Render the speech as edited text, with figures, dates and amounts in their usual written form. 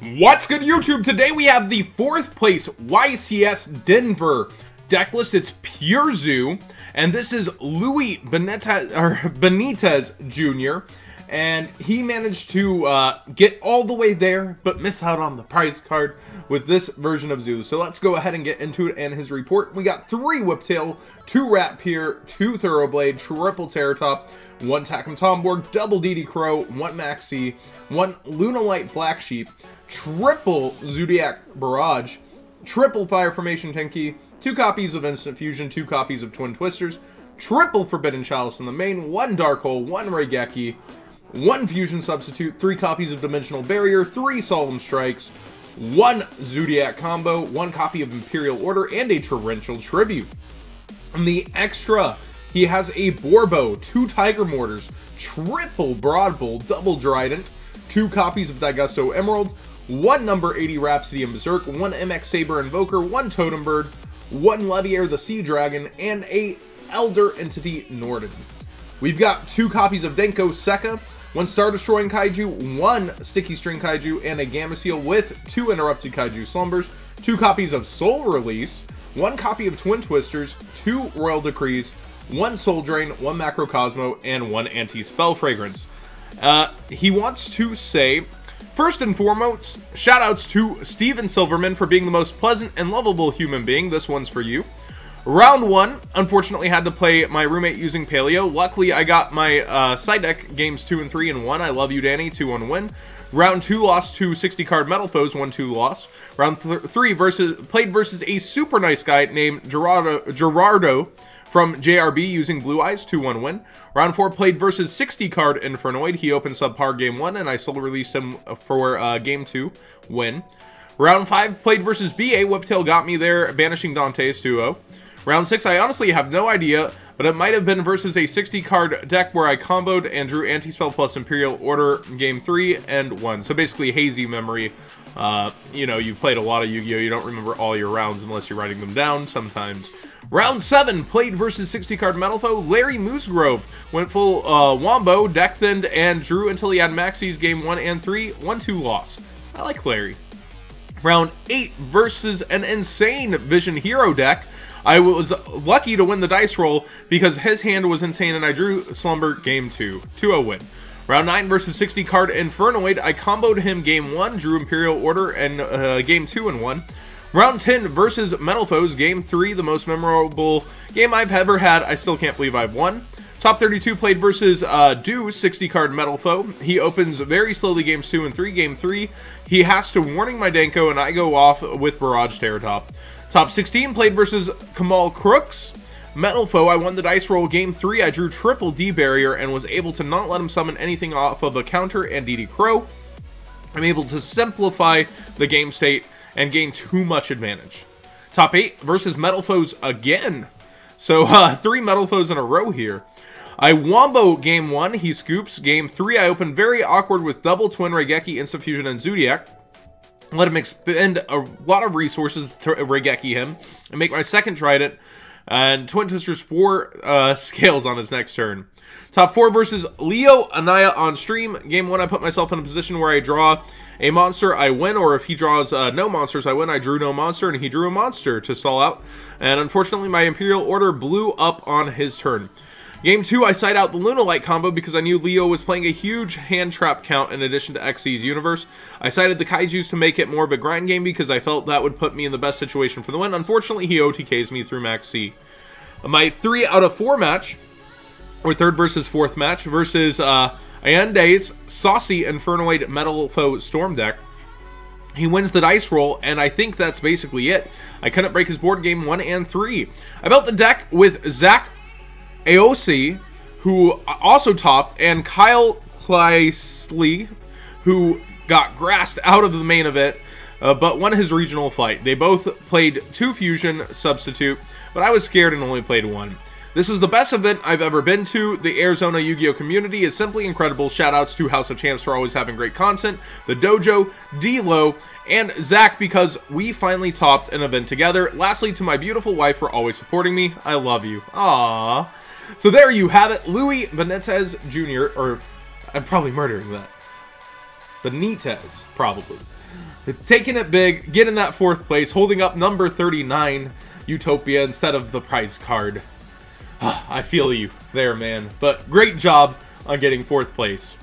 What's good, YouTube? Today we have the 4th place YCS Denver deck list. It's Pure Zoo, and this is Louie Benitez Jr., and he managed to get all the way there, but miss out on the prize card with this version of Zoo. So let's go ahead and get into it and his report. We got 3 Whiptail, 2 Ratpier, 2 Thoroughblade, triple Terratop, 1 Tackham Tomborg, double DD Crow, 1 Maxi, 1 Lunalight Black Sheep, triple Zoodiac Barrage, triple Fire Formation Tenki, 2 copies of Instant Fusion, 2 copies of Twin Twisters, triple Forbidden Chalice in the main, 1 Dark Hole, 1 Raigeki, 1 Fusion Substitute, 3 copies of Dimensional Barrier, 3 Solemn Strikes, 1 Zoodiac Combo, 1 copy of Imperial Order, and a Torrential Tribute. In the extra, he has a Borbo, 2 Tiger Mortars, triple Broadbull, double Trident, 2 copies of Daigusto Emerald, 1 number 80 Rhapsody and Berserk, 1 MX Saber Invoker, 1 Totem Bird, 1 Leviair the Sea Dragon, and a Elder Entity Norden. We've got 2 copies of Denko Sekka, 1 Star Destroying Kaiju, 1 Sticky String Kaiju, and a Gamma Seal with 2 Interrupted Kaiju Slumbers, 2 copies of Soul Release, 1 copy of Twin Twisters, 2 Royal Decrees, 1 Soul Drain, 1 Macrocosmo, and 1 Anti-Spell Fragrance. He wants to say, first and foremost, shoutouts to Steven Silverman for being the most pleasant and lovable human being. This one's for you. Round 1, unfortunately had to play my roommate using Paleo. Luckily, I got my side deck games 2 and 3 in 1. I love you, Danny. 2-1 win. Round 2 lost to 60 card Metal Foes, 1-2 loss. Round 3 played versus a super nice guy named Gerardo from JRB using Blue Eyes, 2-1 win. Round 4 played versus 60 card Infernoid. He opened subpar game 1, and I solo released him for game 2, win. Round 5 played versus BA. Whiptail got me there, banishing Dante's 2-0. Round 6, I honestly have no idea, but it might have been versus a 60 card deck where I comboed and drew Anti-Spell plus Imperial Order game 3 and 1. So basically hazy memory. You know, you played a lot of Yu-Gi-Oh! You don't remember all your rounds unless you're writing them down sometimes. Round 7 played versus 60 card Metal Foe. Larry Moosegrove went full Wombo, deck thinned, and drew until he had Maxis game 1 and 3. 1-2 loss. I like Larry. Round 8 versus an insane Vision Hero deck. I was lucky to win the dice roll because his hand was insane and I drew Slumber game 2. 2-0 win. Round 9 versus 60 card Infernoid. I comboed him game 1, drew Imperial Order, and game 2 and 1. Round 10 versus Metal Foes, game 3, the most memorable game I've ever had. I still can't believe I've won. Top 32 played versus Deuce, 60 card Metal Foe. He opens very slowly games 2 and 3. Game 3, he has to warning my Denko and I go off with Barrage Terratop. Top 16 played versus Kamal Crooks, Metal Foe. I won the dice roll game 3. I drew triple D Barrier and was able to not let him summon anything off of a counter and DD Crow. I'm able to simplify the game state and gain too much advantage. Top 8 versus Metal Foes again. So 3 Metal Foes in a row here. I Wombo game 1, he scoops. Game 3, I opened very awkward with double Twin Raigeki, Instant Fusion, and Zoodiac. Let him expend a lot of resources to Raigeki him and make my second Trident, and Twin Twisters 4 scales on his next turn. Top 4 versus Leo Anaya on stream. Game 1, I put myself in a position where I draw a monster, I win, or if he draws no monsters, I win. I drew no monster, and he drew a monster to stall out. And unfortunately, my Imperial Order blew up on his turn. Game 2, I side out the Lunalight combo because I knew Leo was playing a huge hand trap count in addition to XC's universe. I sided the Kaijus to make it more of a grind game because I felt that would put me in the best situation for the win. Unfortunately, he OTKs me through Max C. My 3 out of 4 match, or 3rd versus 4th match, versus Ayende's Saucy Infernoid Metal Foe Storm deck. He wins the dice roll, and I think that's basically it. I couldn't break his board game 1 and 3. I built the deck with Zach Aosi, who also topped, and Kyle Kleisley, who got grassed out of the main event, but won his regional fight. They both played 2 Fusion Substitute, but I was scared and only played 1. This was the best event I've ever been to. The Arizona Yu-Gi-Oh! Community is simply incredible. Shoutouts to House of Champs for always having great content, the Dojo, D-Lo, and Zach because we finally topped an event together. Lastly, to my beautiful wife for always supporting me. I love you. Aww. So there you have it, Louie Benitez Jr., or I'm probably murdering that. Benitez, probably. taking it big, getting that 4th place, holding up number 39 Utopia instead of the prize card. I feel you there, man. But great job on getting 4th place.